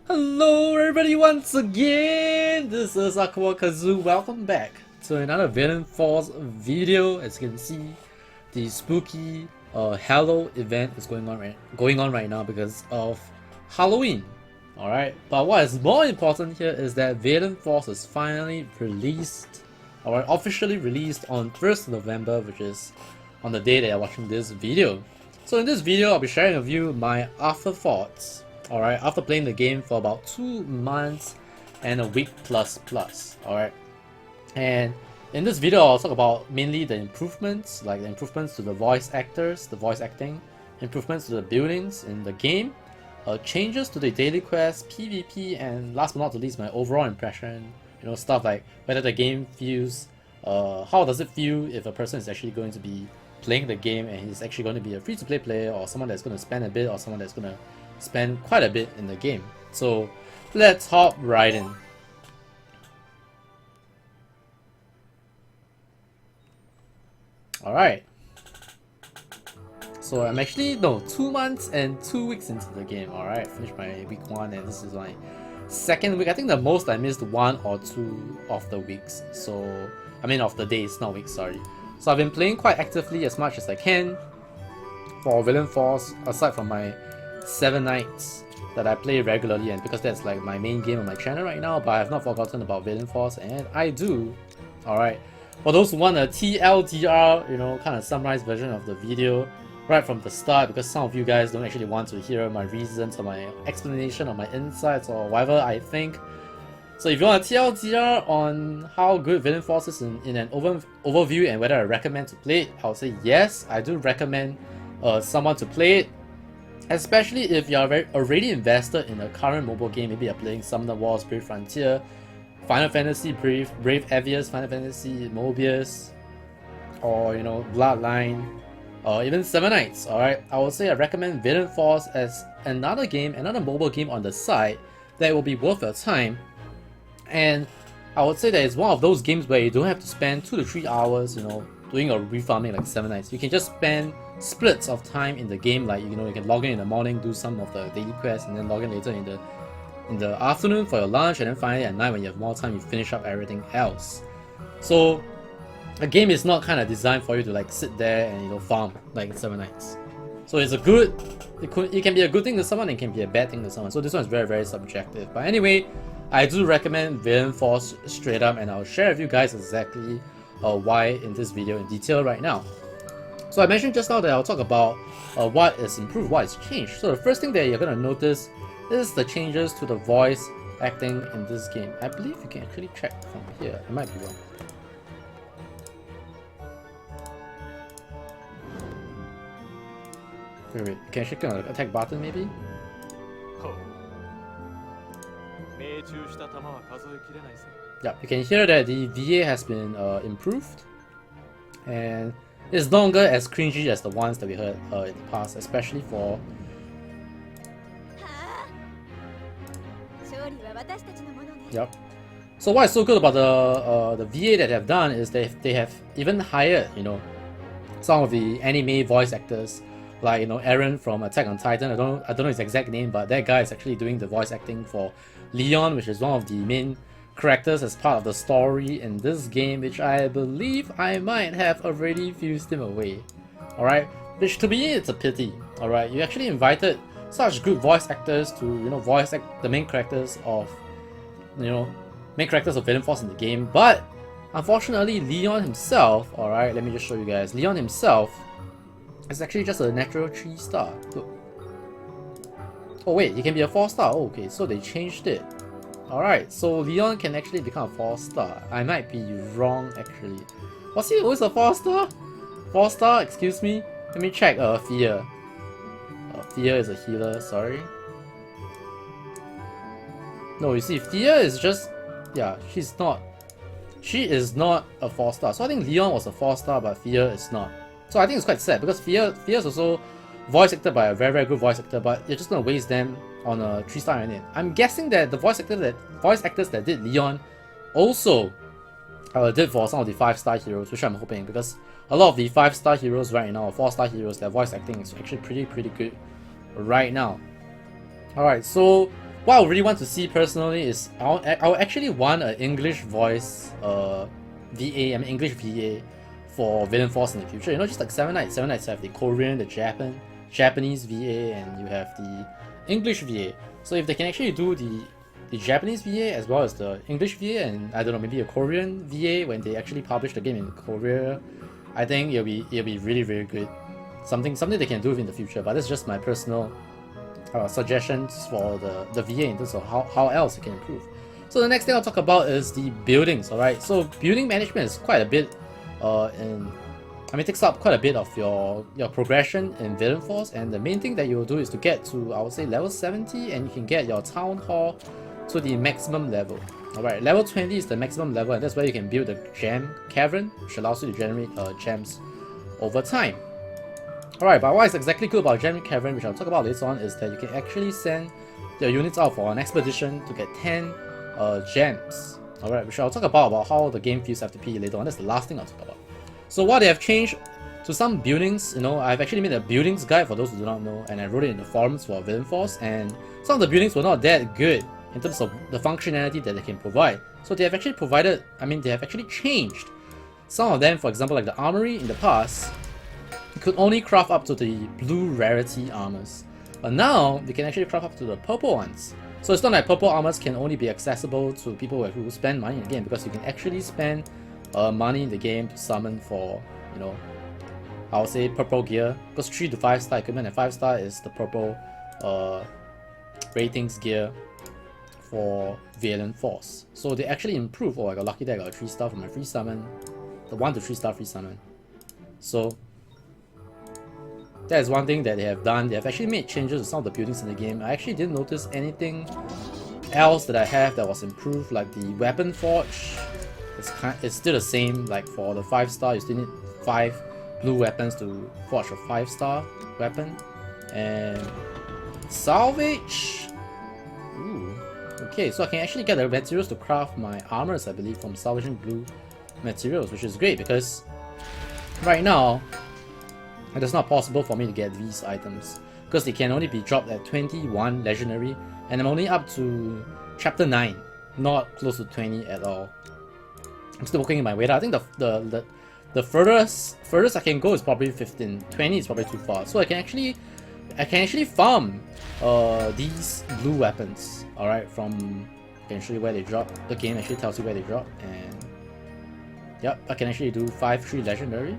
Hello everybody once again, this is AikawaKazu. Welcome back to another Valiant Force video. As you can see, the spooky Hallow event is going on right now because of Halloween. Alright, but what is more important here is that Valiant Force is finally released, or officially released on 1st November, which is on the day that you're watching this video. So in this video, I'll be sharing with you my afterthoughts. Alright, after playing the game for about 2 months and a week plus. Alright, and in this video I'll talk about mainly the improvements, like the improvements to the voice actors, the voice acting, improvements to the buildings in the game, changes to the daily quest, PvP, and last but not least my overall impression. You know, stuff like whether the game feels, how does it feel if a person is actually going to be playing the game and he's actually going to be a free-to-play player, or someone that's going to spend a bit, or someone that's going to spend quite a bit in the game. So let's hop right in. Alright. So I'm actually 2 months and 2 weeks into the game. Alright, finished my week 1 and this is my second week. I think the most I missed 1 or 2 of the weeks. So I mean of the days, not weeks, sorry. So I've been playing quite actively as much as I can for Valiant Force, aside from my 7 nights that I play regularly, and because that's like my main game on my channel right now, but I have not forgotten about Valiant Force, and I do. Alright, for those who want a TLDR, you know, kind of summarized version of the video right from the start, because some of you guys don't actually want to hear my reasons or my explanation or my insights or whatever I think. So if you want a TLDR on how good Valiant Force is in an overview and whether I recommend to play it, I would say yes, I do recommend someone to play it. Especially if you are already invested in a current mobile game, maybe you're playing Summoner Wars, Brave Frontier, Final Fantasy, Brave Heaviest, Final Fantasy, Mobius, or you know, Bloodline, or even 7 Nights. Alright, I would say I recommend Valiant Force as another game, another mobile game on the side that will be worth your time. And I would say that it's one of those games where you don't have to spend 2 to 3 hours, you know, doing a refarming like 7 Nights. You can just spend splits of time in the game, like you know, you can log in the morning, do some of the daily quests, and then log in later in the afternoon for your lunch, and then finally at night when you have more time, you finish up everything else. So a game is not kind of designed for you to like sit there and, you know, farm like 7 Nights. So it's a good, it can be a good thing to someone, and it can be a bad thing to someone. So this one is very, very subjective. But anyway, I do recommend Valiant Force straight up, and I'll share with you guys exactly why in this video in detail right now. So I mentioned just now that I'll talk about what is improved, what is changed. So the first thing that you're going to notice is the changes to the voice acting in this game. I believe you can actually check from here. I might be wrong. Wait, you can actually click on the attack button maybe? Yeah, you can hear that the VA has been improved, and it's no longer as cringy as the ones that we heard in the past, especially for... Yep. So what is so good about the VA that they have done is they have even hired, you know, some of the anime voice actors, like, you know, Eren from Attack on Titan. I don't know his exact name, but that guy is actually doing the voice acting for Leon, which is one of the main characters as part of the story in this game, which I believe I might have already fused him away. Alright, which to me it's a pity. Alright, you actually invited such good voice actors to, you know, voice act the main characters of, you know, main characters of Valiant Force in the game, but unfortunately Leon himself, alright, let me just show you guys, Leon himself is actually just a natural 3-star. Look. Oh wait, he can be a 4-star. Oh, okay, so they changed it. Alright, so Leon can actually become a 4-star. I might be wrong actually. Was he always a 4-star? 4-star, excuse me? Let me check Fear. Fear is a healer, sorry. No, you see, Fear is just... yeah, she is not a 4-star. So I think Leon was a 4-star, but Fear is not. So I think it's quite sad, because Fear is also voice acted by a very, very good voice actor, but you're just gonna waste them on a 3-star unit. I'm guessing that the voice actors that did Leon also did for some of the 5-star heroes, which I'm hoping, because a lot of the 5-star heroes right now, or 4-star heroes, their voice acting is actually pretty good right now. Alright, so what I really want to see personally is I would actually want an English voice VA, I mean English VA for Valiant Force in the future. You know, just like Seven Knights. Seven Knights have the Korean, the Japanese VA, and you have the English VA. So if they can actually do the Japanese VA as well as the English VA, and I don't know, maybe a Korean VA when they actually publish the game in Korea, I think it'll be really, really good. Something they can do in the future. But that's just my personal suggestions for the VA in terms of how else it can improve. So the next thing I'll talk about is the buildings. Alright, so building management is quite a bit it takes up quite a bit of your progression in Valiant Force, and the main thing that you will do is to get to, I would say, level 70, and you can get your Town Hall to the maximum level. Alright, level 20 is the maximum level, and that's where you can build the Gem Cavern, which allows you to generate gems over time. Alright, but what is exactly cool about Gem Cavern, which I'll talk about later on, is that you can actually send your units out for an expedition to get 10 gems. Alright, which I'll talk about how the game feels FTP later on. That's the last thing I'll talk about. So what they have changed to some buildings, you know, I've actually made a buildings guide for those who do not know, and I wrote it in the forums for Valiant Force, and some of the buildings were not that good in terms of the functionality that they can provide. So they have actually they have actually changed some of them. For example, like the armory in the past, you could only craft up to the blue rarity armors, but now they can actually craft up to the purple ones. So it's not like purple armors can only be accessible to people who spend money in the game, because you can actually spend money in the game to summon for, you know, I would say purple gear, because 3 to 5 star equipment, and 5 star is the purple ratings gear for Valiant Force. So they actually improve. Oh, I got lucky that I got a 3 star for my free summon, the 1 to 3 star free summon. So that is one thing that they have done. They have actually made changes to some of the buildings in the game. I actually didn't notice anything else that I have that was improved, like the weapon forge. It's still the same. Like for the 5 star, you still need 5 blue weapons to forge a 5 star weapon. And salvage. Ooh. Okay, so I can actually get the materials to craft my armors, I believe, from salvaging blue materials, which is great because right now it is not possible for me to get these items because they can only be dropped at 21 legendary, and I'm only up to chapter 9, not close to 20 at all. I'm still working in my way down. I think the furthest I can go is probably 15. 20 is probably too far. So I can actually farm these blue weapons. Alright, from I can show you where they drop. The game actually tells you where they drop, and yep, I can actually do 5-3 legendary.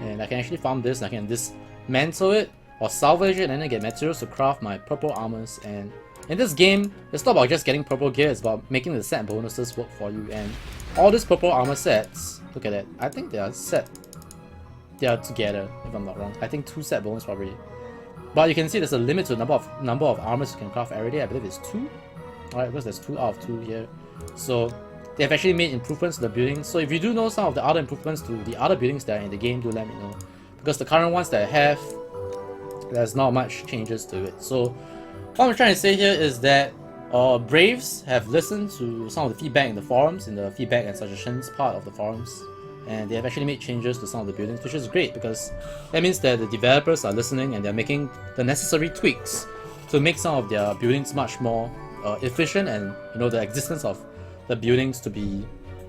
And I can actually farm this, and I can dismantle it or salvage it, and then I get materials to craft my purple armors. And in this game, it's not about just getting purple gear, it's about making the set bonuses work for you. And all these purple armor sets, look at that, I think they are together, if I'm not wrong. I think 2 set bonus probably. But you can see there's a limit to the number of armors you can craft every day. I believe it's 2. Alright, because there's 2 out of 2 here. So they have actually made improvements to the buildings. So if you do know some of the other improvements to the other buildings that are in the game, do let me know. Because the current ones that I have, there's not much changes to it. So what I'm trying to say here is that Braves have listened to some of the feedback in the forums, in the feedback and suggestions part of the forums, and they have actually made changes to some of the buildings, which is great because that means that the developers are listening and they're making the necessary tweaks to make some of their buildings much more efficient, and you know, the existence of the buildings to be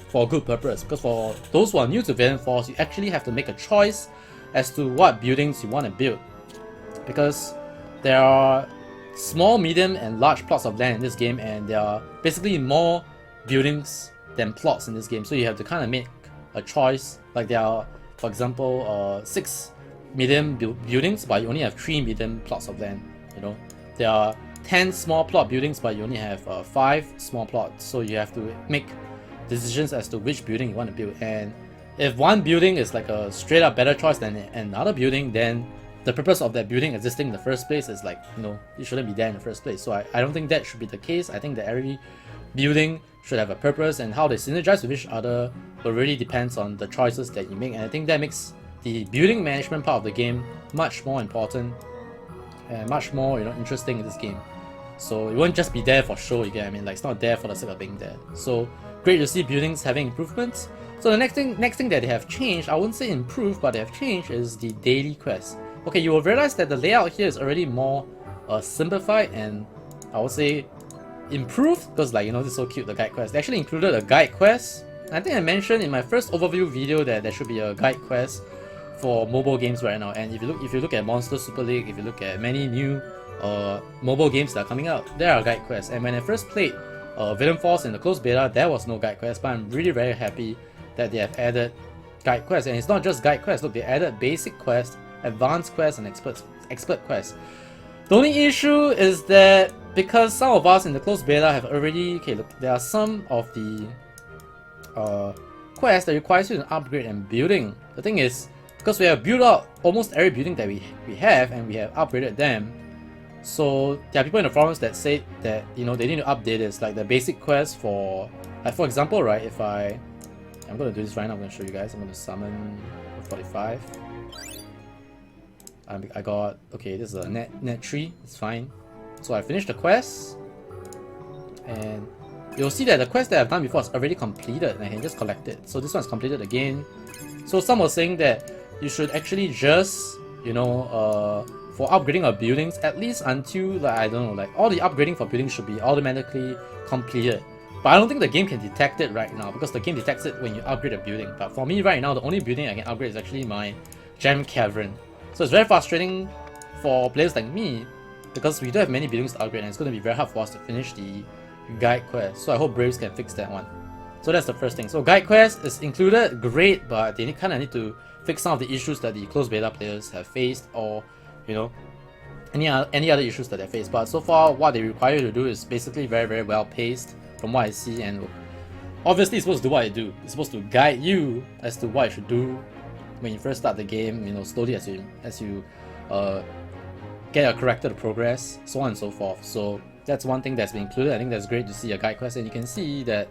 for a good purpose. Because for those who are new to Valiant Force, you actually have to make a choice as to what buildings you want to build, because there are small, medium, and large plots of land in this game, and there are basically more buildings than plots in this game. So you have to kind of make a choice. Like there are, for example, 6 medium buildings, but you only have 3 medium plots of land. You know, there are 10 small plot buildings, but you only have 5 small plots. So you have to make decisions as to which building you want to build. And if one building is like a straight up better choice than another building, then the purpose of that building existing in the first place is like, you know, it shouldn't be there in the first place. So I don't think that should be the case. I think that every building should have a purpose, and how they synergize with each other will really depends on the choices that you make. And I think that makes the building management part of the game much more important and much more, you know, interesting in this game. So it won't just be there for show, you get what I mean? Like, it's not there for the sake of being there. So great to see buildings having improvements. So the next thing that they have changed, I wouldn't say improved, but they have changed, is the daily quest. Okay, you will realize that the layout here is already more simplified, and I would say improved because, like, you know, this is so cute, the guide quest. They actually included a guide quest. I think I mentioned in my first overview video that there should be a guide quest for mobile games right now. And if you look at Monster Super League, if you look at many new mobile games that are coming out, there are guide quests. And when I first played Valiant Force in the closed beta, there was no guide quest, but I'm really very happy that they have added guide quests. And it's not just guide quests. Look, they added basic quests, advanced quests, and expert quests. The only issue is that because some of us in the closed beta have already, okay, look, there are some of the quests that requires you to upgrade and building. The thing is, because we have built out almost every building that we have, and we have upgraded them, so there are people in the forums that say that, you know, they need to update this, like the basic quest for, like, for example, right, if I'm gonna do this right now, I'm gonna show you guys. I'm gonna summon 45. I got, okay, this is a net tree, it's fine. So I finished the quest, and you'll see that the quest that I've done before is already completed, and I can just collect it. So this one's completed again. So some were saying that you should actually just, you know, for upgrading our buildings, at least until, like, I don't know, like, all the upgrading for buildings should be automatically completed. But I don't think the game can detect it right now, because the game detects it when you upgrade a building. But for me right now, the only building I can upgrade is actually my gem cavern. So it's very frustrating for players like me, because we don't have many buildings to upgrade, and it's going to be very hard for us to finish the guide quest. So I hope Braves can fix that one. So that's the first thing. So guide quest is included, great, but they kind of need to fix some of the issues that the closed beta players have faced, or, you know, any other issues that they face. But so far, what they require you to do is basically very, very well paced from what I see, and obviously it's supposed to do what I do. It's supposed to guide you as to what you should do when you first start the game, you know, slowly as you get a character to progress, so on and so forth. So that's one thing that's been included. I think that's great to see a guide quest, and you can see that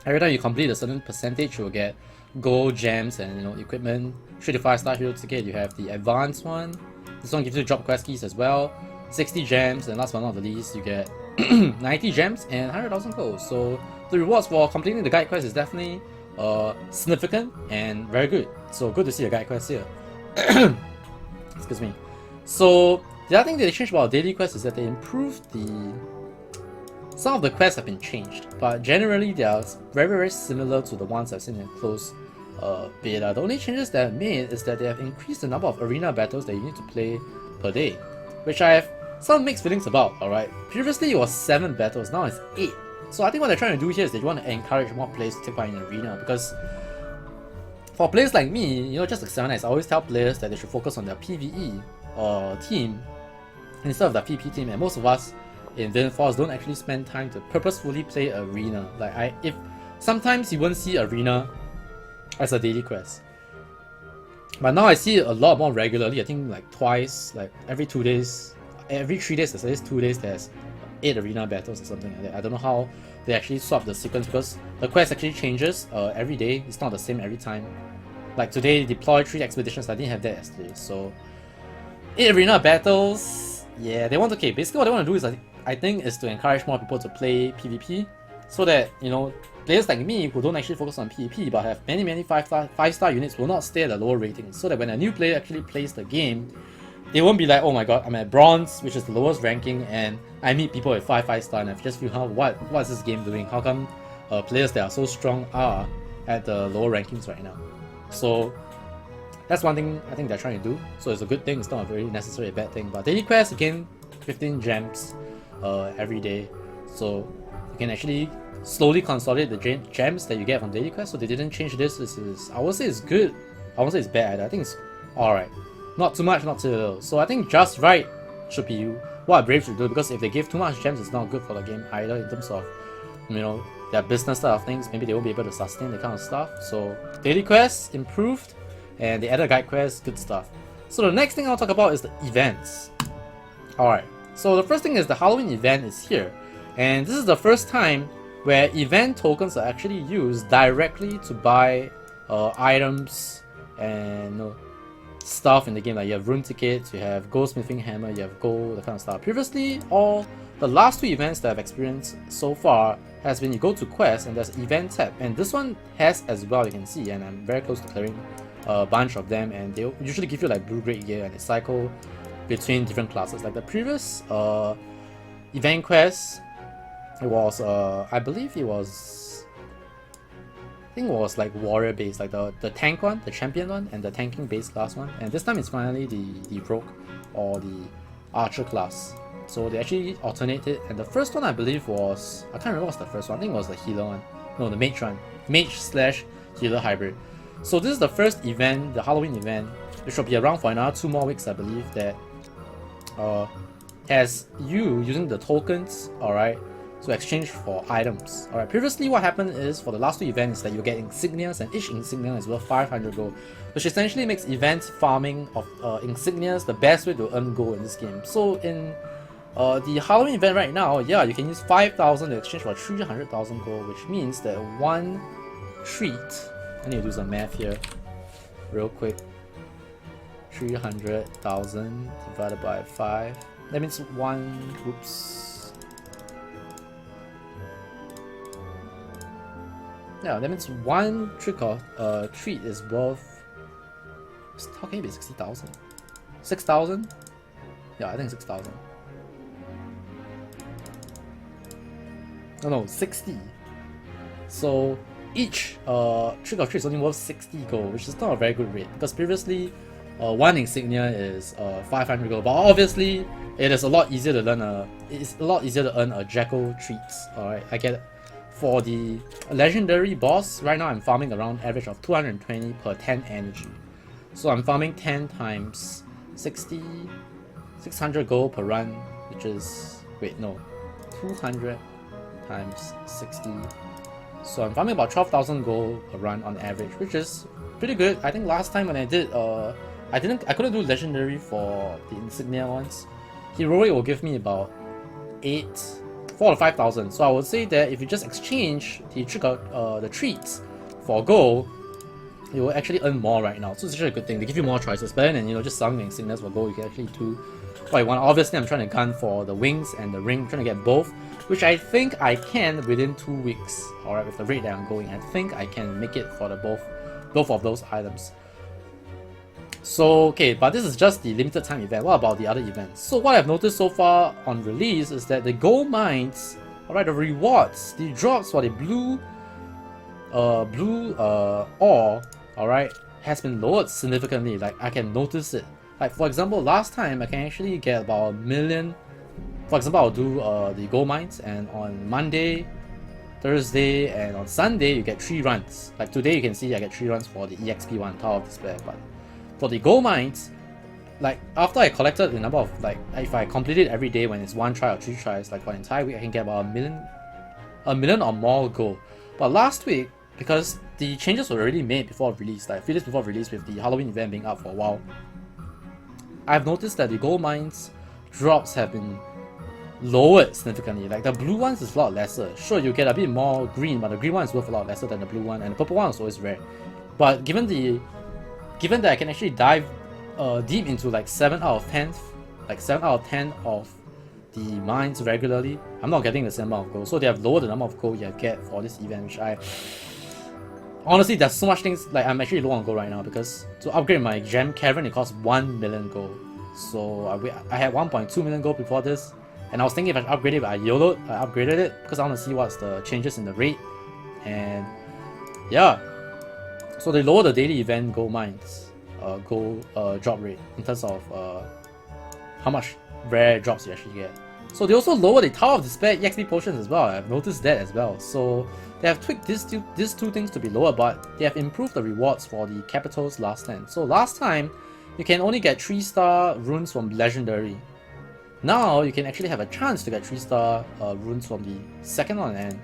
every time you complete a certain percentage, you'll get gold, gems, and, you know, equipment. 3 to 5 star hero ticket. You have the advanced one. This one gives you drop quest keys as well. 60 gems, and last but not the least, you get 90 gems and 100,000 gold. So the rewards for completing the guide quest is definitely significant and very good. So good to see a guide quest here. Excuse me. So the other thing that they changed about daily quests is that they improved some of the quests have been changed, but generally they are very, very similar to the ones I've seen in closed beta. The only changes that I've made is that they have increased the number of arena battles that you need to play per day, which I have some mixed feelings about, alright? Previously it was 7 battles, now it's 8. So I think what they're trying to do here is they want to encourage more players to take part in the arena, because for players like me, you know, just like 7 Nights, I always tell players that they should focus on their PvE team instead of their PvP team, and most of us in Valiant Force don't actually spend time to purposefully play arena. Like, if sometimes you won't see arena as a daily quest, but now I see it a lot more regularly. I think like twice, like every 2 days, every 3 days, there's at least 2 days there's 8 arena battles or something like that. I don't know how they actually swap the sequence, because the quest actually changes every day. It's not the same every time. Like today, deploy 3 expeditions. I didn't have that yesterday. So 8 arena battles. Yeah, they want to. Okay, basically what they want to do is, I think, is to encourage more people to play PvP, so that, you know, players like me who don't actually focus on PvP but have many 5-star units will not stay at a lower rating, so that when a new player actually plays the game, they won't be like, oh my god, I'm at bronze, which is the lowest ranking, and I meet people at 5-star, and I just feel, what is this game doing? How come players that are so strong are at the lower rankings right now? So that's one thing I think they're trying to do. So it's a good thing. It's not a very necessarily bad thing. But daily quest, again, 15 gems every day, so you can actually slowly consolidate the gems that you get from daily quest. So they didn't change this. This is, I would say it's good. I won't say it's bad. I think it's alright. Not too much, not too little. So I think just right should be what Brave should do, because if they give too much gems, it's not good for the game either in terms of, you know, their business side of things. Maybe they won't be able to sustain the kind of stuff. So daily quests improved, and they added guide quests, good stuff. So the next thing I'll talk about is the events. Alright, so the first thing is the Halloween event is here, and this is the first time where event tokens are actually used directly to buy items and stuff in the game. Like you have rune tickets, you have goldsmithing hammer, you have gold, that kind of stuff. Previously, all the last 2 events that I've experienced so far has been you go to quest and there's event tab, and this one has as well, you can see, and I'm very close to clearing a bunch of them, and they usually give you like blue grade gear, and they cycle between different classes. Like the previous event quest, It was I believe it was, I think it was like warrior based, like the tank one, the champion one, and the tanking based class one. And this time it's finally the rogue or the archer class. So they actually alternated, and the first one I believe was, I can't remember what's the first one. I think it was the healer one. No, the mage one. Mage slash healer hybrid. So this is the first event, the Halloween event, which will be around for another 2 more weeks, I believe, that has you using the tokens, alright, to exchange for items. Alright, previously what happened is, for the last 2 events, that you get insignias, and each insignia is worth 500 gold, which essentially makes event farming of insignias the best way to earn gold in this game. So in the Halloween event right now, yeah, you can use 5,000 to exchange for 300,000 gold, which means that one treat, I need to do some math here real quick, 300,000 divided by 5, that means one, oops, yeah, that means one treat is worth, how can it be 60,000? 6,000? Yeah, I think 6,000. No, 60. So each trick or treat is only worth 60 gold, which is not a very good rate, because previously one insignia is 500 gold, but obviously it is a lot easier to learn to earn a Jackal treats. Alright, I get it. For the legendary boss, right now I'm farming around average of 220 per 10 energy. So I'm farming 10 times 60, 600 gold per run, which is, wait, no, 200 times 60. So I'm farming about 12,000 gold a run on average, which is pretty good. I think last time when I did, I couldn't do legendary for the insignia ones. Heroic will give me about 4 to 5,000. So I would say that if you just exchange the treats for gold, you will actually earn more right now. So it's actually a good thing. They give you more choices. Better than, you know, just selling insignias for gold. You can actually do what you want. Obviously, I'm trying to gun for the wings and the ring. I'm trying to get both, which I think I can within 2 weeks. Alright, with the rate that I'm going, I think I can make it for the both of those items. So, okay, but this is just the limited time event. What about the other events? So what I've noticed so far on release is that the gold mines, alright, the rewards, the drops for the blue ore, alright, has been lowered significantly. Like, I can notice it. Like, for example, last time I can actually get about 1 million. For example, I'll do the gold mines, and on Monday, Thursday, and on Sunday you get 3 runs. Like today you can see I get 3 runs for the EXP one, Tower of Despair. But for the gold mines, like after I collected the number of, like, if I complete it every day when it's 1 try or 3 tries, like for an entire week, I can get about 1 million or more gold. But last week, because the changes were already made before release, like a few days before release, with the Halloween event being up for a while, I've noticed that the gold mines drops have been lowered significantly. Like the blue ones is a lot lesser. Sure, you get a bit more green, but the green one is worth a lot lesser than the blue one, and the purple one is always rare. But given that I can actually dive deep into like 7 out of 10, like 7 out of 10 of the mines regularly, I'm not getting the same amount of gold. So they have lowered the number of gold you get for this event, which I honestly, there's so much things. Like I'm actually low on gold right now, because to upgrade my gem cavern it costs 1 million gold. So I had 1.2 million gold before this, and I was thinking if I should upgrade it, but I upgraded it because I want to see what's the changes in the rate. And yeah, so they lower the daily event gold mines gold drop rate in terms of how much rare drops you actually get. So they also lower the Tower of Despair EXP potions as well. I've noticed that as well. So they have tweaked these two things to be lower, but they have improved the rewards for the Capital's Last Stand. So last time, you can only get 3-star runes from Legendary. Now you can actually have a chance to get 3-star runes from the second one, and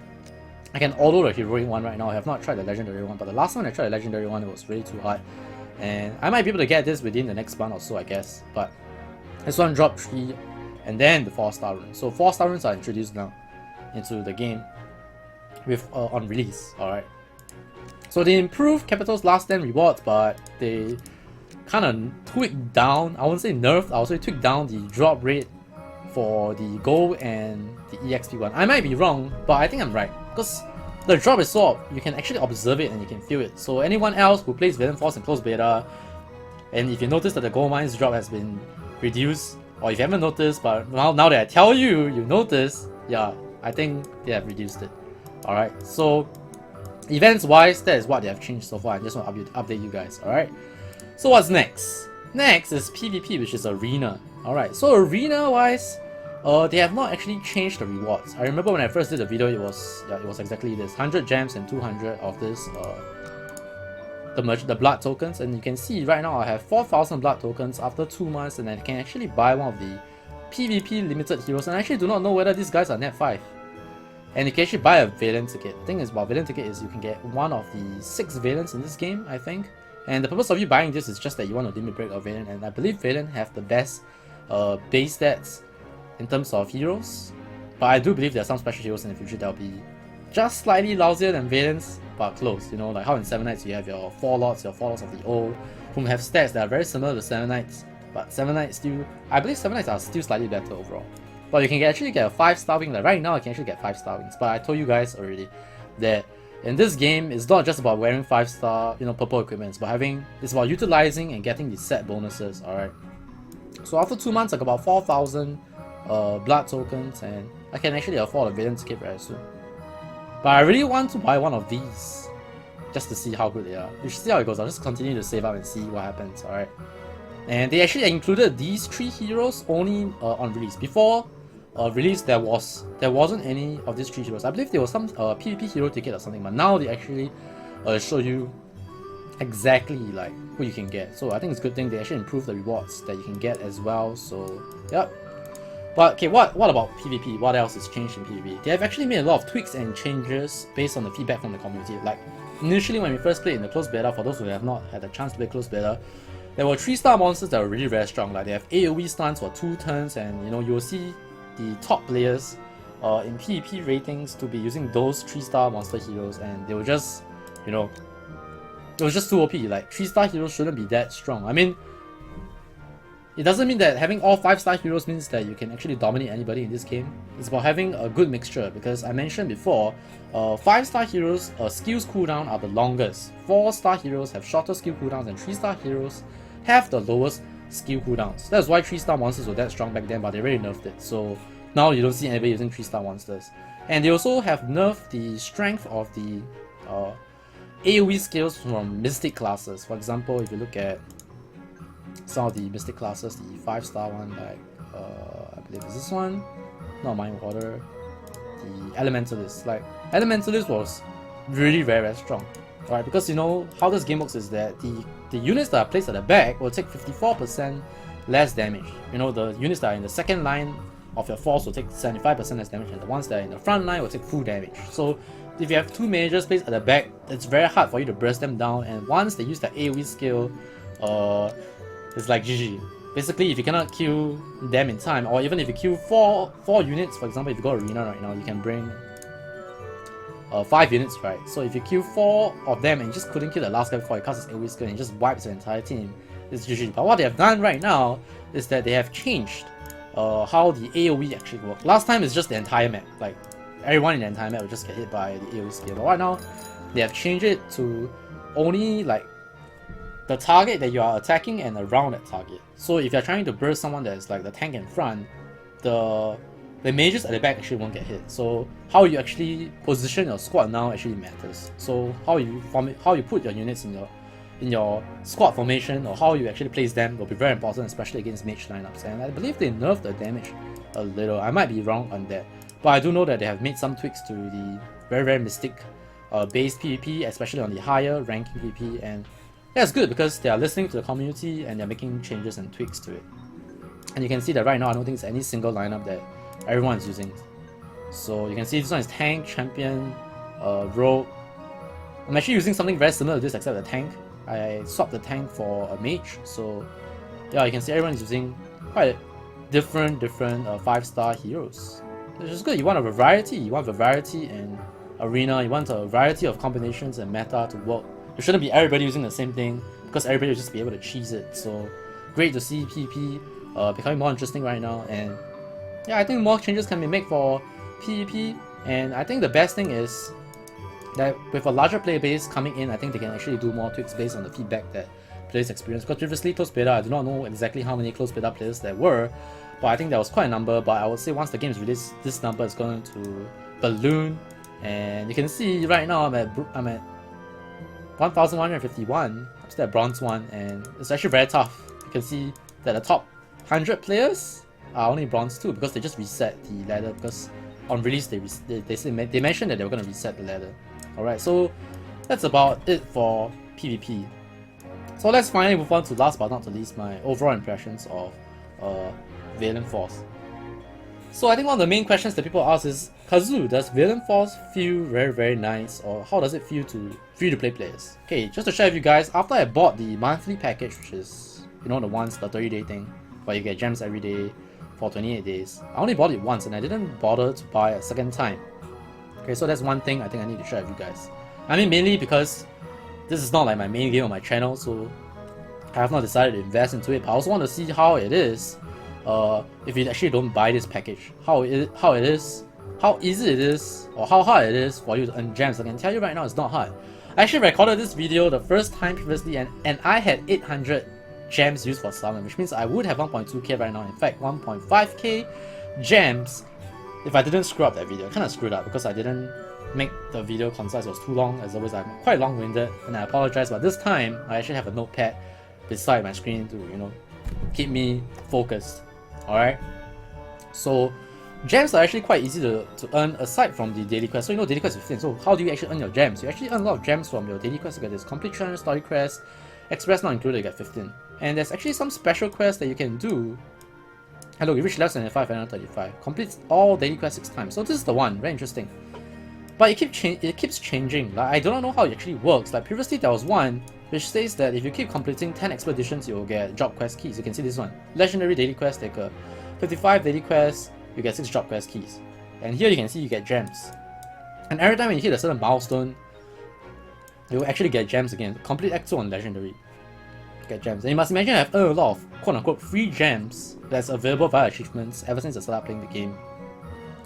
I can auto the Heroic one right now. I have not tried the Legendary one, but the last time I tried the Legendary one, it was really too hard. And I might be able to get this within the next month or so, I guess. But this one dropped 3, and then the 4-star runes. So 4-star runes are introduced now into the game with on release. Alright. So they improved Capital's Last Stand rewards, but they kind of tweaked down, I wouldn't say nerfed, I would say tweaked down the drop rate for the gold and the EXP one. I might be wrong, but I think I'm right, because the drop is so you can actually observe it and you can feel it. So anyone else who plays Valiant Force in closed beta, and if you notice that the gold mines drop has been reduced, or if you haven't noticed, but now that I tell you, you notice, yeah, I think they have reduced it. Alright, so events wise, that is what they have changed so far. I just want to update you guys. Alright, so what's next? Next is PvP, which is Arena. Alright, so Arena wise, they have not actually changed the rewards. I remember when I first did the video, it was exactly this: 100 gems and 200 of this the blood tokens. And you can see right now I have 4,000 blood tokens after 2 months, and I can actually buy one of the PvP limited heroes. And I actually do not know whether these guys are net 5. And you can actually buy a Valiant ticket. The thing is about Valiant ticket is you can get one of the 6 Valiants in this game, I think. And the purpose of you buying this is just that you want to limit break a Valiant, and I believe Valiant have the best base stats in terms of heroes. But I do believe there are some special heroes in the future that will be just slightly lousier than Valiants, but close. You know, like how in 7 Knights you have your 4 Lords of the old, whom have stats that are very similar to 7 Knights. But 7 Knights still, I believe 7 Knights are still slightly better overall. But you can actually get a 5-star wing. Like right now I can actually get 5-star wings. But I told you guys already that in this game it's not just about wearing 5-star, you know, purple equipment, but it's about utilizing and getting these set bonuses. Alright. So after 2 months I got about 4,000 blood tokens, and I can actually afford a Valiant ticket very soon. But I really want to buy one of these just to see how good they are. You should see how it goes. I'll just continue to save up and see what happens. Alright. And they actually included these 3 heroes only on release. Before release there wasn't any of these 3 heroes. I believe there was some PvP hero ticket or something, but now they actually show you exactly like who you can get. So I think it's a good thing they actually improved the rewards that you can get as well. So yep. But okay, what about PvP? What else is changed in PvP? They have actually made a lot of tweaks and changes based on the feedback from the community. Like initially when we first played in the closed beta, for those who have not had a chance to play closed beta, there were 3-star monsters that were really very strong. Like they have AoE stuns for 2 turns, and you know, you'll see the top players in PvP ratings to be using those 3-star monster heroes, and they were just, you know, it was just too OP. Like 3-star heroes shouldn't be that strong. I mean, it doesn't mean that having all 5-star heroes means that you can actually dominate anybody in this game. It's about having a good mixture, because I mentioned before, 5-star heroes skills cooldown are the longest. 4-star heroes have shorter skill cooldowns, and 3-star heroes have the lowest skill cooldowns. That's why 3-star monsters were that strong back then, but they really nerfed it. So now you don't see anybody using 3-star monsters. And they also have nerfed the strength of the AoE skills from Mystic classes. For example, if you look at some of the Mystic classes, the 5-star one, like I believe is this one, not Mind Water, the Elementalist. Like Elementalist was really very strong, right? Because you know how this game works is that the units that are placed at the back will take 54% less damage. You know, the units that are in the second line of your force will take 75% less damage, and the ones that are in the front line will take full damage. So if you have 2 mages placed at the back, it's very hard for you to burst them down, and once they use the AoE skill, it's like GG. Basically, if you cannot kill them in time, or even if you kill 4 units, for example, if you go arena right now, you can bring 5 units, right? So if you kill 4 of them and you just couldn't kill the last guy before he casts his AoE skill and he just wipes the entire team, it's GG. But what they have done right now is that they have changed how the AoE actually works. Last time it's just the entire map, like everyone in the entire map will just get hit by the AoE skill. But right now, they have changed it to only like the target that you are attacking and around that target. So if you're trying to burst someone that is like the tank in front, the mages at the back actually won't get hit. So how you actually position your squad now actually matters. So how you put your units in your squad formation, or how you actually place them, will be very important, especially against mage lineups. And I believe they nerfed the damage a little. I might be wrong on that, but I do know that they have made some tweaks to the very Mystic based PvP, especially on the higher ranking PvP, and that's good because they are listening to the community and they're making changes and tweaks to it. And you can see that right now I don't think there's any single lineup that everyone is using. So you can see this one is tank, champion, rogue. I'm actually using something very similar to this except the tank. I swapped the tank for a mage. So yeah, you can see everyone is using quite different 5-star heroes, which is good. You want a variety. You want variety in arena. You want a variety of combinations and meta to work. It shouldn't be everybody using the same thing, because everybody will just be able to cheese it. So great to see PvP becoming more interesting right now. And yeah, I think more changes can be made for PvP. And I think the best thing is that with a larger player base coming in, I think they can actually do more tweaks based on the feedback that players experience. Because previously closed beta, I do not know exactly how many closed beta players there were, but I think there was quite a number. But I would say once the game is released, this number is going to balloon. And you can see right now I'm at 1,151. I'm still at bronze 1, and it's actually very tough. You can see that the top 100 players are only bronze 2 because they just reset the ladder, because on release they mentioned that they were going to reset the ladder. Alright, so that's about it for PvP. So let's finally move on to, last but not least, my overall impressions of Valiant Force. So I think one of the main questions that people ask is, Kazu, does Valiant Force feel very nice, or how does it feel to free-to-play players? Okay, just to share with you guys, after I bought the monthly package, which is, you know, the 30-day thing, where you get gems every day for 28 days, I only bought it once and I didn't bother to buy a second time. Okay, so that's one thing I think I need to share with you guys. I mean, mainly because this is not like my main game on my channel, so I have not decided to invest into it, but I also want to see how it is if you actually don't buy this package, how easy it is, or how hard it is for you to earn gems. I can tell you right now, it's not hard. I actually recorded this video the first time previously, and I had 800 gems used for summon, which means I would have 1.2k right now. In fact, 1.5k gems if I didn't screw up that video. I kind of screwed up because I didn't make the video concise. It was too long. As always, I'm quite long-winded, and I apologize, but this time I actually have a notepad beside my screen to, you know, keep me focused. Alright, so gems are actually quite easy to earn aside from the daily quest. So you know, daily quest is 15. So how do you actually earn your gems? You actually earn a lot of gems from your daily quest. You get this complete challenge, story quest, express not included, you get 15. And there's actually some special quests that you can do. Hello, you reach level 75 and 35. Complete all daily quests 6 times. So this is the one, very interesting. But it keeps changing. Like, I don't know how it actually works. Like previously there was one which says that if you keep completing 10 expeditions, you'll get job quest keys. You can see this one. Legendary daily quest, like a 55 daily quests, you get 6 job quest keys. And here you can see you get gems. And every time when you hit a certain milestone, you'll actually get gems again. Complete Act 2 on Legendary. Get gems. And you must imagine I've earned a lot of quote-unquote free gems that's available via achievements ever since I started playing the game.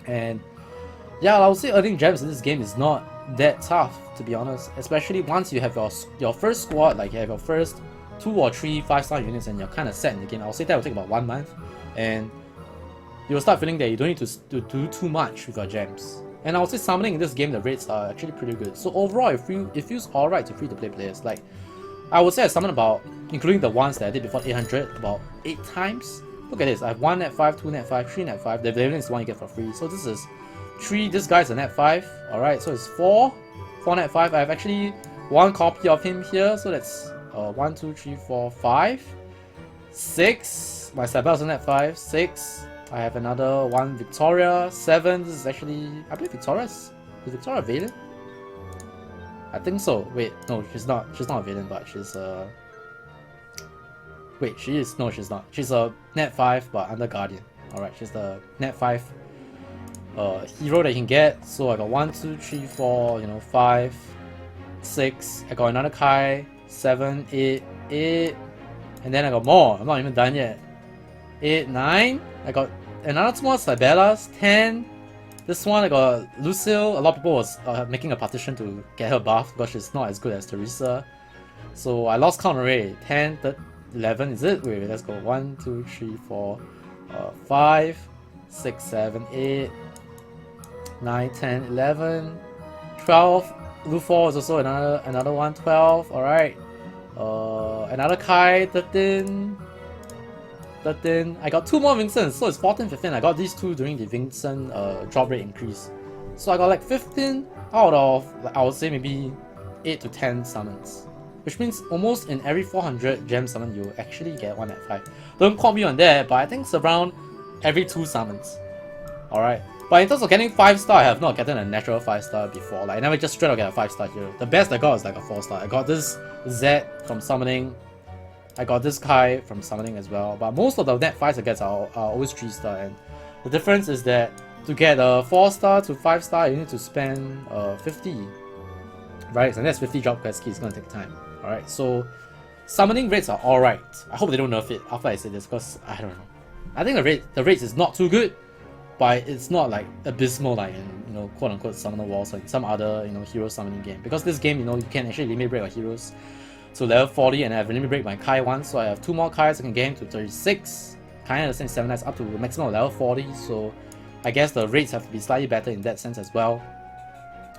And yeah, I would say earning gems in this game is not that tough, to be honest, especially once you have your first squad, like you have your first 2 or 3 5-star units and you're kind of set in the game. I'll say that will take about 1 month, and you'll start feeling that you don't need to do too much with your gems. And I would say summoning in this game, the rates are actually pretty good. So overall, it feels alright to free-to-play players. Like, I would say I summoned about, including the ones that I did before 800, about 8 times. Look at this, I have 1 net 5, 2 net 5, 3 net 5, the Valiant is the one you get for free. So this is 3, this guy's a net 5, alright, so it's 4 net 5. I have actually 1 copy of him here, so that's 1, 2, 3, 4, 5, 6, my Sabel's a net 5, 6, I have another 1 Victoria, 7, this is actually, I believe is Victoria Valiant? I think so. Wait, no, she's not a Valiant, but she's wait, she is, no she's not. She's a net 5 but under Guardian. Alright, she's the net 5 hero that you can get. So I got 1, 2, 3, 4, you know, 5, 6, I got another Kai, 7, 8, and then I got more. I'm not even done yet. 8, 9, I got another 2 more Sabellas, 10. This one I got Lucille. A lot of people was making a petition to get her buff because she's not as good as Teresa. So I lost count already. 10, 11, is it? Wait, let's go. 1, 2, 3, 4, 5, 6, 7, 8, 9, 10, 11, 12. Lufor is also another one. 12. Alright. Another Kai. 13. I got 2 more Vincents, so it's 14, 15. I got these 2 during the Vincent drop rate increase. So I got like 15 out of, like, I would say maybe 8 to 10 summons. Which means almost in every 400 gem summon, you actually get 1 net 5. Don't quote me on that, but I think it's around every 2 summons. Alright. But in terms of getting 5-star, I have not gotten a natural 5-star before. Like, I never just straight up get a 5-star hero. The best I got is like a 4-star. I got this Z from summoning. I got this Kai from summoning as well, but most of the net 5s I get are always 3-star, and the difference is that to get a 4-star to 5-star, you need to spend 50, right? And that's 50 job quest keys. It's gonna take time. Alright, so summoning rates are alright. I hope they don't nerf it after I say this, because I don't know. I think the rates is not too good, but it's not like abysmal like in, you know, quote unquote Summoner Wars or in some other, you know, hero summoning game. Because this game, you know, you can actually limit break your heroes to level 40, and I have limit break my Kai once, so I have 2 more Kais. I can get him to 36. kind of the same 7 Knights up to a maximum of level 40, so I guess the rates have to be slightly better in that sense as well.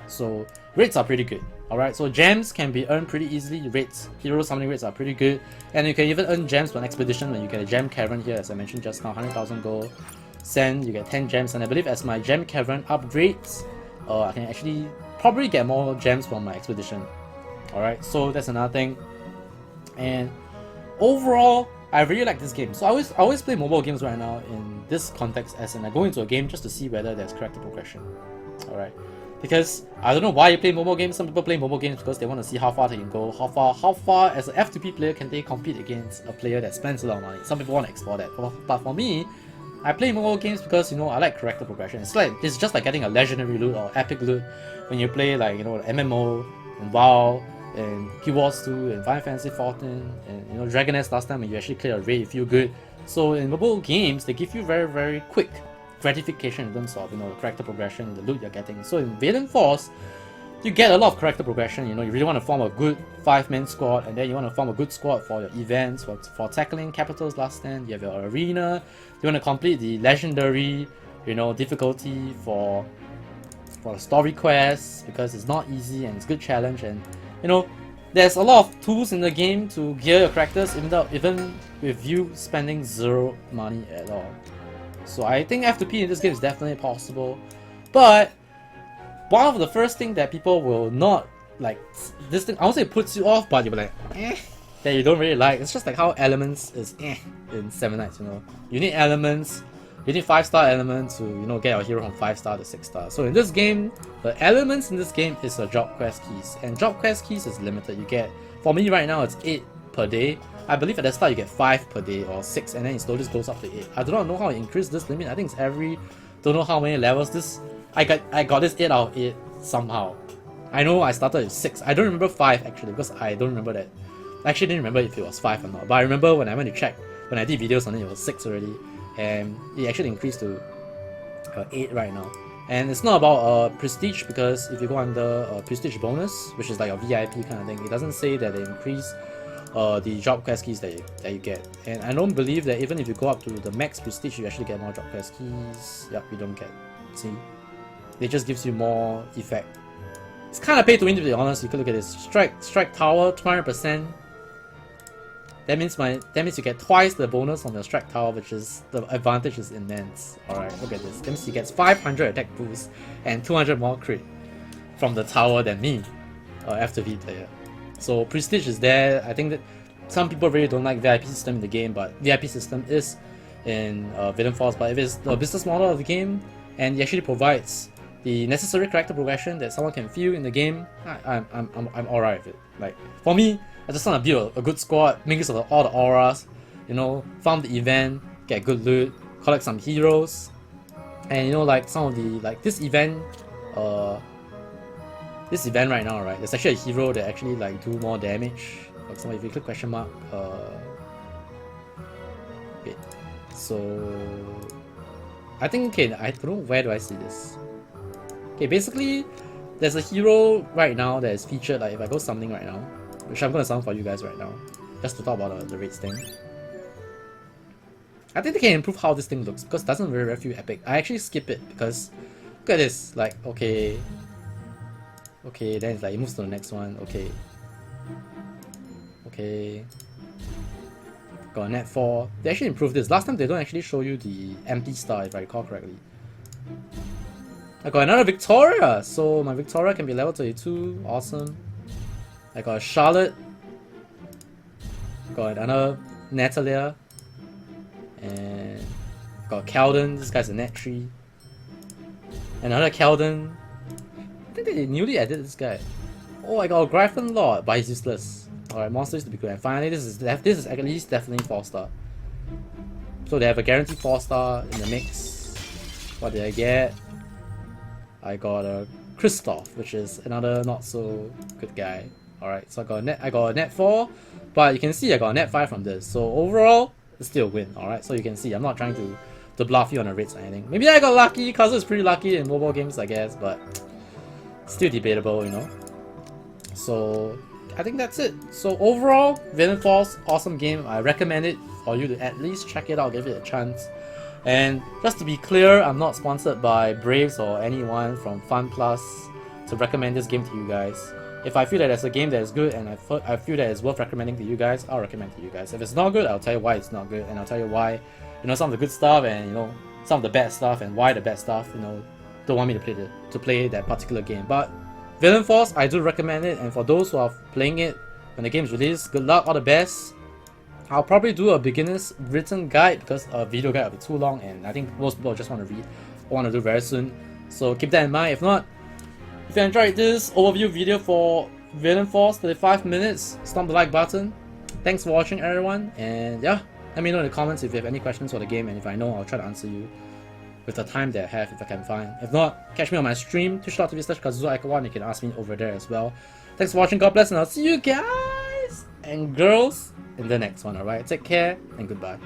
So rates are pretty good. Alright, so gems can be earned pretty easily. Rates, hero summoning rates are pretty good, and you can even earn gems for an expedition when you get a gem cavern here, as I mentioned just now. 100,000 gold. Send, you get 10 gems, and I believe as my gem cavern upgrades, I can actually probably get more gems from my expedition. Alright, so that's another thing. And overall, I really like this game. So I always play mobile games right now in this context, as in I go into a game just to see whether there's character progression. Alright. Because I don't know why you play mobile games. Some people play mobile games because they want to see how far they can go, how far as an F2P player can they compete against a player that spends a lot of money. Some people want to explore that, but for me, I play mobile games because, you know, I like character progression. It's just like getting a legendary loot or epic loot when you play, like, you know, MMO and WoW and Guild Wars 2 and Final Fantasy 14 and, you know, Dragon Age last time when you actually clear a raid, you feel good. So in mobile games, they give you very quick gratification in terms of, you know, the character progression, the loot you're getting. So in Valiant Force, you get a lot of character progression. You know, you really want to form a good 5-man squad, and then you want to form a good squad for your events, for tackling Capital's Last Stand. You have your arena. You want to complete the legendary, you know, difficulty for story quests, because it's not easy and it's a good challenge. And, you know, there's a lot of tools in the game to gear your characters, even with you spending 0 money at all. So I think F2P in this game is definitely possible, but one of the first thing that people will not like, this thing, I won't say it puts you off, but you'll be like, that you don't really like. It's just like how elements is in 7 Knights, you know. You need elements, you need 5-star elements to, you know, get your hero from 5-star to 6-star. So in this game, the elements in this game is the job quest keys, and job quest keys is limited. You get, for me right now, it's 8 per day. I believe at the start you get 5 per day or 6, and then it slowly goes up to 8. I do not know how to increase this limit. I think it's every, don't know how many levels. This I got this 8 out of 8 somehow. I know I started with 6. I don't remember 5 actually, because I don't remember that. I actually didn't remember if it was 5 or not. But I remember when I went to check, when I did videos on it, it was 6 already, and it actually increased to 8 right now. And it's not about prestige, because if you go under prestige bonus, which is like a VIP kind of thing, it doesn't say that they increase the job quest keys that you get. And I don't believe that even if you go up to the max prestige, you actually get more job quest keys. Yep, you don't get. See? It just gives you more effect. It's kind of pay to win, to be honest. You could look at this. Strike tower, 200%. That means you get twice the bonus from your strike tower, which is, the advantage is immense. Alright, look at this. That means you get 500 attack boost and 200 more crit from the tower than me, F2V player. So prestige is there. I think that some people really don't like VIP system in the game, but VIP system is in Valiant Force. But if it's the business model of the game and it actually provides the necessary character progression that someone can feel in the game, I'm alright with it. Like, for me, I just want to build a good squad, make use of all the auras, you know, farm the event, get good loot, collect some heroes, and, you know, like some of the, like this event right now, right, there's actually a hero that actually like do more damage. For example, if you click question mark, wait, so I think, okay, I don't know, where do I see this? Okay, basically, there's a hero right now that is featured. Like, if I go summoning right now, which I'm gonna summon for you guys right now, just to talk about the rates thing. I think they can improve how this thing looks, because it doesn't really feel epic. I actually skip it because, look at this, like, okay, then it's like, it moves to the next one, okay. Got a net 4. They actually improved this. Last time they don't actually show you the empty star, if I recall correctly. I got another Victoria, so my Victoria can be level 32, awesome. I got a Charlotte, got another Natalia, and got Keldon. This guy's a net 3. Another Keldon. I think they newly added this guy. Oh, I got a Gryphon Lord, but he's useless. Alright, monster used to be good. And finally, this is at least definitely 4-star. So they have a guaranteed 4-star in the mix. What did I get? I got a Kristoff, which is another not so good guy. Alright, so I got a net 4, but you can see I got a net 5 from this. So overall, it's still a win. Alright, so you can see I'm not trying to bluff you on the rates or anything. Maybe I got lucky. Kazu is pretty lucky in mobile games, I guess, but still debatable, you know. So I think that's it. So overall, Valiant Force, awesome game. I recommend it for you to at least check it out, give it a chance. And just to be clear, I'm not sponsored by Braves or anyone from Fun Plus to recommend this game to you guys. If I feel that it's a game that is good and I feel that it's worth recommending to you guys, I'll recommend it to you guys. If it's not good, I'll tell you why it's not good, and I'll tell you why, you know, some of the good stuff and, you know, some of the bad stuff, and why the bad stuff, you know, don't want me to play that particular game. But Valiant Force, I do recommend it, and for those who are playing it when the game is released, good luck, all the best. I'll probably do a beginner's written guide because a video guide will be too long, and I think most people just want to read or want to do very soon. So keep that in mind. If not, if you enjoyed this overview video for Valiant Force, 35 minutes, stomp the like button. Thanks for watching, everyone, and yeah, let me know in the comments if you have any questions for the game, and if I know, I'll try to answer you with the time that I have, if I can find. If not, catch me on my stream, twitch.tv/Kazu and you can ask me over there as well. Thanks for watching, God bless, and I'll see you guys and girls in the next one, alright? Take care and goodbye.